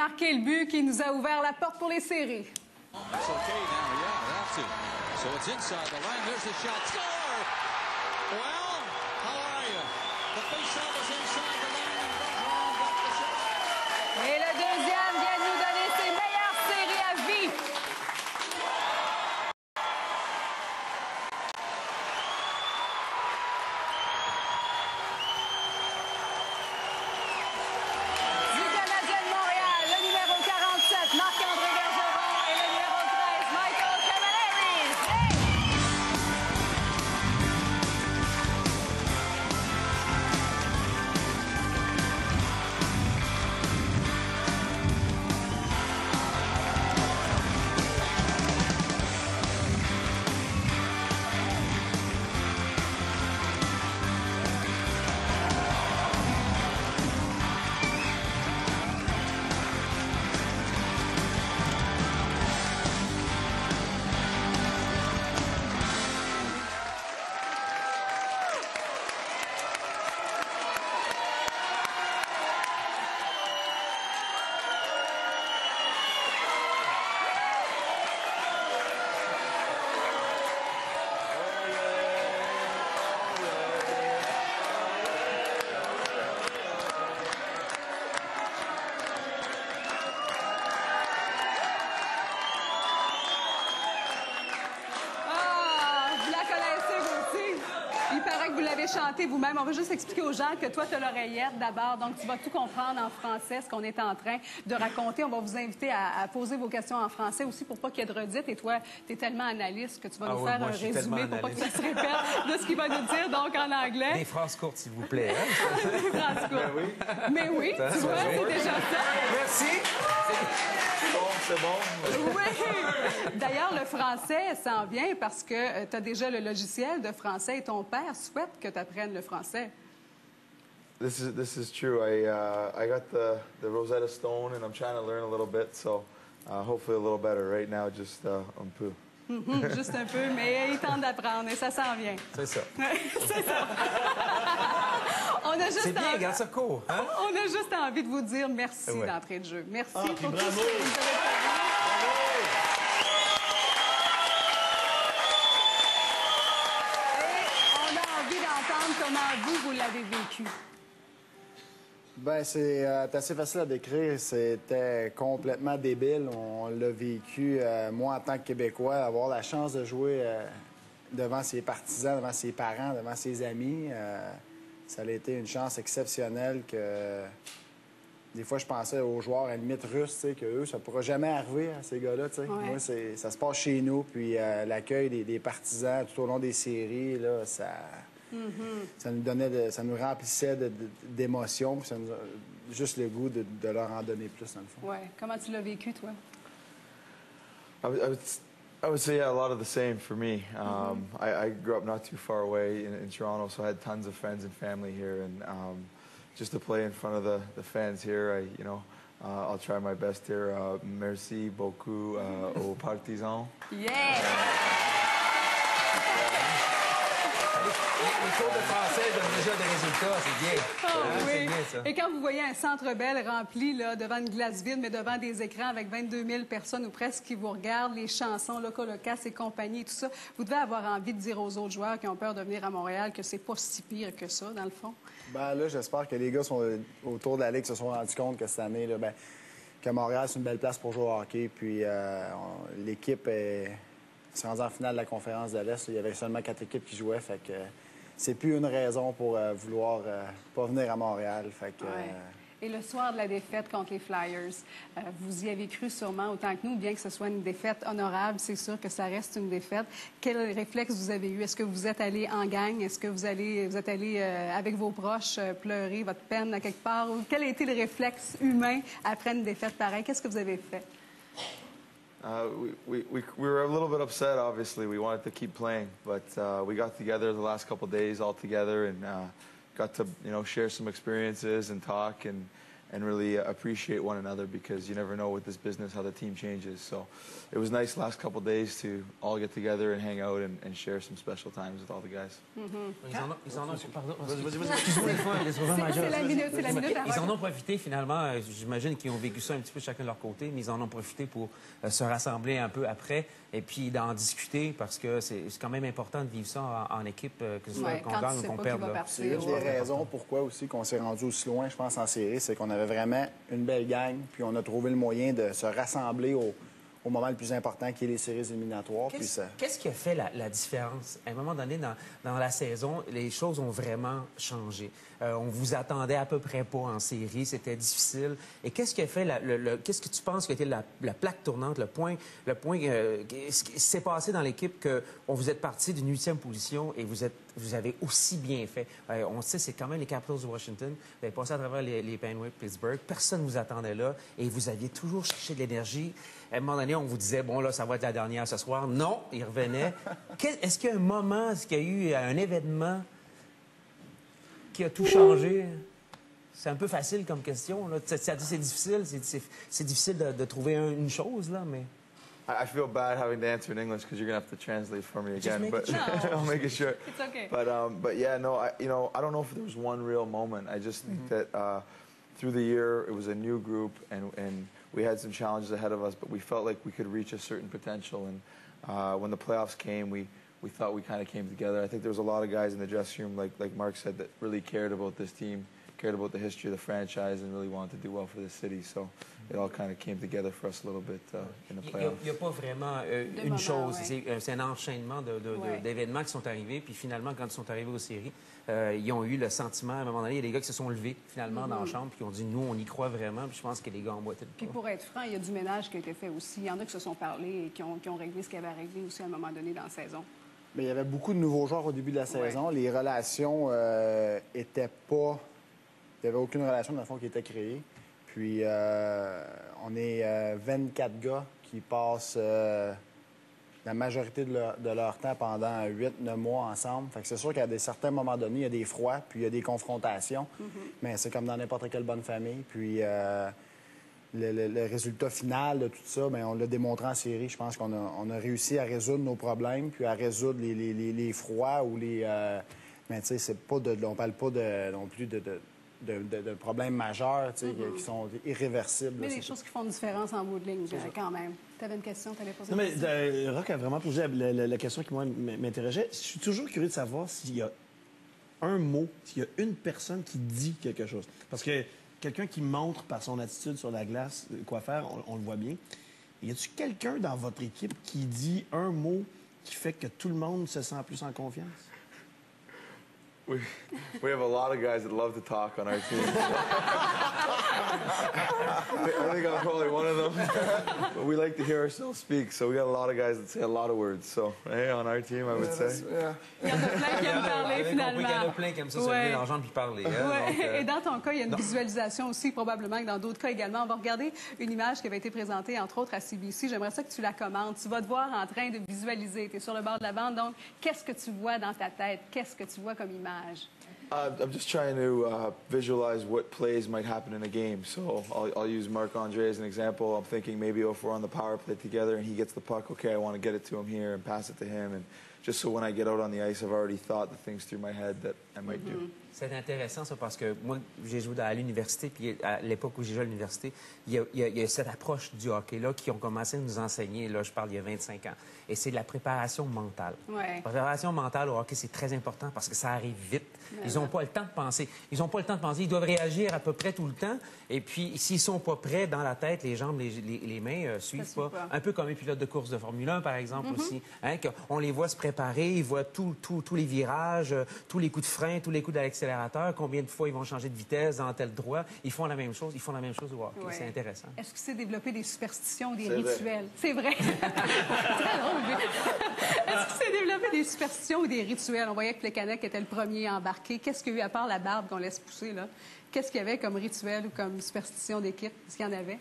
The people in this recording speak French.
marqué le but qui nous a ouvert la porte pour les séries. That's okay now, yeah, they have to. So it's inside the line, there's the shot. Score! Well, how are you? The face-off is inside the line and Bergeron got the shot. Et le deuxième vient de nous donner ses meilleures séries à vie. Du Canadien de Montréal, le numéro 47, Marc-André Bergeron, et le numéro 13, Michael Cavaleris. Hey! Chanter vous-même. On va juste expliquer aux gens que toi, tu as l'oreillette d'abord, donc tu vas tout comprendre en français, ce qu'on est en train de raconter. On va vous inviter à poser vos questions en français aussi pour pas qu'il y ait de redites. Et toi, tu es tellement analyste que tu vas nous faire un résumé pour pas que ça se répète de ce qu'il va nous dire, donc en anglais. Des phrases courtes, s'il vous plaît. Hein? Des phrases courtes. Ben oui. Mais oui, tu vois, c'est déjà ça. Merci. C'est bon. Oui. D'ailleurs, le français s'en vient parce que tu as déjà le logiciel de français et ton père souhaite que tu apprennes le français. This is true. I got the Rosetta Stone and I'm trying to learn a little bit, so hopefully a little better. Right now, just un peu. Juste un peu, mais il tente d'apprendre et ça s'en vient. C'est ça. C'est ça. On a juste c'est bien, regarde ça court. Hein? On a juste envie de vous dire merci d'entrée de jeu. Merci pour tout ce que vous avez fait. Et on a envie d'entendre comment vous l'avez vécu. Ben c'est assez facile à décrire. C'était complètement débile. On l'a vécu, moi, en tant que Québécois, avoir la chance de jouer devant ses partisans, devant ses parents, devant ses amis. Ça a été une chance exceptionnelle que... Des fois, je pensais aux joueurs à la limite russes, tu sais, qu'eux, ça ne pourra jamais arriver à ces gars-là, tu sais. Ouais. Moi, ça se passe chez nous, puis l'accueil des partisans tout au long des séries, là, ça nous donnait, ça nous remplissait d'émotions, puis ça nous a juste le goût de leur en donner plus, dans le fond. Oui. Comment tu l'as vécu, toi? I would say, yeah, a lot of the same for me. I grew up not too far away in Toronto, so I had tons of friends and family here, and just to play in front of the fans here, I'll try my best here. Merci beaucoup aux partisans. Yeah! Les cours de français donnent déjà des résultats, c'est bien. Oh, oui. C'est bien, ça. Et quand vous voyez un Centre Bell rempli là, devant une glace vide, mais devant des écrans avec 22 000 personnes ou presque qui vous regardent, les chansons Locas et compagnie et tout ça, vous devez avoir envie de dire aux autres joueurs qui ont peur de venir à Montréal que c'est pas si pire que ça, dans le fond. Ben là, j'espère que les gars autour de la Ligue se sont rendus compte que cette année, là, que Montréal, c'est une belle place pour jouer au hockey. Puis l'équipe s'est rendue en finale de la conférence de l'Est. Il y avait seulement 4 équipes qui jouaient, fait que c'est plus une raison pour vouloir pas venir à Montréal. Fait que, Et le soir de la défaite contre les Flyers, vous y avez cru sûrement autant que nous, bien que ce soit une défaite honorable, c'est sûr que ça reste une défaite. Quel réflexe vous avez eu? Est-ce que vous êtes allé en gang? Est-ce que vous êtes allé avec vos proches pleurer votre peine à quelque part? Ou quel a été le réflexe humain après une défaite pareille? Qu'est-ce que vous avez fait? We were a little bit upset, obviously. We wanted to keep playing, but we got together the last couple of days all together and got to, share some experiences and talk. And really appreciate one another, because you never know with this business how the team changes. So it was nice last couple of days to all get together and hang out and share some special times with all the guys. Ils en ont, pardon, C'est la minute, Ils en ont profité finalement, j'imagine qu'ils ont vécu ça un petit peu chacun de leur côté, mais ils en ont profité pour se rassembler un peu après et puis d'en discuter, parce que c'est quand même important de vivre ça en équipe, que ce soit qu'on gagne ou qu'on perde. C'est une des raisons pourquoi aussi qu'on s'est rendu aussi loin, je pense, en série, c'est qu'on avait vraiment une belle gang, puis on a trouvé le moyen de se rassembler au moment le plus important, qui est les séries éliminatoires. Qu'est-ce qui a fait la différence? À un moment donné, dans la saison, les choses ont vraiment changé. On vous attendait à peu près pas en série, c'était difficile. Et qu'est-ce qui a fait qu'est-ce que tu penses qui a été la plaque tournante, le point ce qui s'est passé dans l'équipe, que vous êtes parti d'une 8e position et vous avez aussi bien fait? On sait, c'est quand même les Capitals de Washington. Vous avez passé à travers les Penguins de Pittsburgh. Personne ne vous attendait là et vous aviez toujours cherché de l'énergie. À un moment donné, on vous disait, bon, là, ça va être la dernière ce soir. Non, il revenait. Est-ce qu'il y a un moment, est-ce qu'il y a eu un événement qui a tout changé? C'est un peu facile comme question, là. C'est difficile. C'est difficile de trouver une chose, là, mais... I feel bad having to answer in English because you're going to have to translate for me again. make But it sure. I'll make it sure. It's okay. But yeah, no, I don't know if there was one real moment. I just think that through the year, it was a new group, and we had some challenges ahead of us, but we felt like we could reach a certain potential. And when the playoffs came, we thought we kind of came together. I think there was a lot of guys in the dressing room, like Mark said, that really cared about this team, cared about the history of the franchise, and really wanted to do well for the city. So it all kind of came together for us a little bit in the playoffs. Il n'y a pas vraiment une chose. C'est un enchaînement d'événements qui sont arrivés. Puis finalement, quand ils sont arrivés aux séries, ils ont eu le sentiment, à un moment donné, il y a des gars qui se sont levés finalement dans la chambre puis qui ont dit, nous, on y croit vraiment. Puis je pense que les gars ont boité le pas. Puis pour être franc, il y a du ménage qui a été fait aussi. Il y en a qui se sont parlé et qui ont réglé ce qui avait à régler aussi à un moment donné dans la saison. Mais il y avait beaucoup de nouveaux joueurs au début de la saison. Les relations étaient pas... Il n'y avait aucune relation, dans le fond, qui était créée. Puis, on est 24 gars qui passent la majorité de leur temps pendant 8-9 mois ensemble. Fait que c'est sûr qu'à certains moments donnés, il y a des froids, puis il y a des confrontations. Mais c'est comme dans n'importe quelle bonne famille. Puis, le résultat final de tout ça, bien, on l'a démontré en série. Je pense qu'on a réussi à résoudre nos problèmes, puis à résoudre les froids ou les... mais tu sais, c'est pas on parle pas non plus de problèmes majeurs qui sont irréversibles. Mais des choses qui font une différence en bout de ligne, quand même. Tu avais une question, tu allais poser une question? Mais Roch a vraiment posé la question qui, moi, m'interrogeait. Je suis toujours curieux de savoir s'il y a un mot, s'il y a une personne qui dit quelque chose. Parce que quelqu'un qui montre par son attitude sur la glace quoi faire, on le voit bien. Y a-t-il quelqu'un dans votre équipe qui dit un mot qui fait que tout le monde se sent plus en confiance? We have a lot of guys that love to talk on our team. I think I'm probably one of them. But we like to hear ourselves speak, so we got a lot of guys that say a lot of words. So, hey, on our team, I would say. Il y en a plein qui aiment parler, finalement. Il y en a plein qui aiment ça se lever dans la jambe puis parler. Et dans ton cas, il y a une visualisation aussi, probablement que dans d'autres cas également. On va regarder une image qui avait été présentée, entre autres, à CBC. J'aimerais ça que tu la commentes. Tu vas te voir en train de visualiser. Tu es sur le bord de la bande, donc qu'est-ce que tu vois dans ta tête? Qu'est-ce que tu vois comme image? I'm just trying to visualize what plays might happen in a game. So I'll use Marc-Andre as an example. I'm thinking maybe if we're on the power play together and he gets the puck, okay, I want to get it to him here and pass it to him. And just so when I get out on the ice, I've already thought the things through my head that I might do. C'est intéressant, ça, parce que moi, j'ai joué à l'université, puis à l'époque où j'ai joué à l'université, il y a cette approche du hockey-là qui ont commencé à nous enseigner, là, je parle il y a 25 ans. Et c'est de la préparation mentale. Ouais. La préparation mentale au hockey, c'est très important parce que ça arrive vite. Ils n'ont pas le temps de penser. Ils n'ont pas le temps de penser. Ils doivent réagir à peu près tout le temps. Et puis, s'ils ne sont pas prêts dans la tête, les jambes, les mains suivent pas. Un peu comme les pilotes de course de Formule 1, par exemple, aussi. Hein, on les voit se préparer, ils voient tous les virages, tous les coups de frein, tous les coups de l'accélérateur, combien de fois ils vont changer de vitesse dans tel droit. Ils font la même chose. Ils font la même chose au hockey. Ouais. C'est intéressant. Est-ce qu'il s'est développé des superstitions, des rituels? C'est vrai. Très drôle. Est-ce qu'il s'est développé des superstitions ou des rituels? On voyait que Plekanec était le premier à embarquer. Qu'est-ce qu'il y a eu, à part la barbe qu'on laisse pousser, là? Qu'est-ce qu'il y avait comme rituel ou comme superstition d'équipe? Est-ce qu'il y en avait?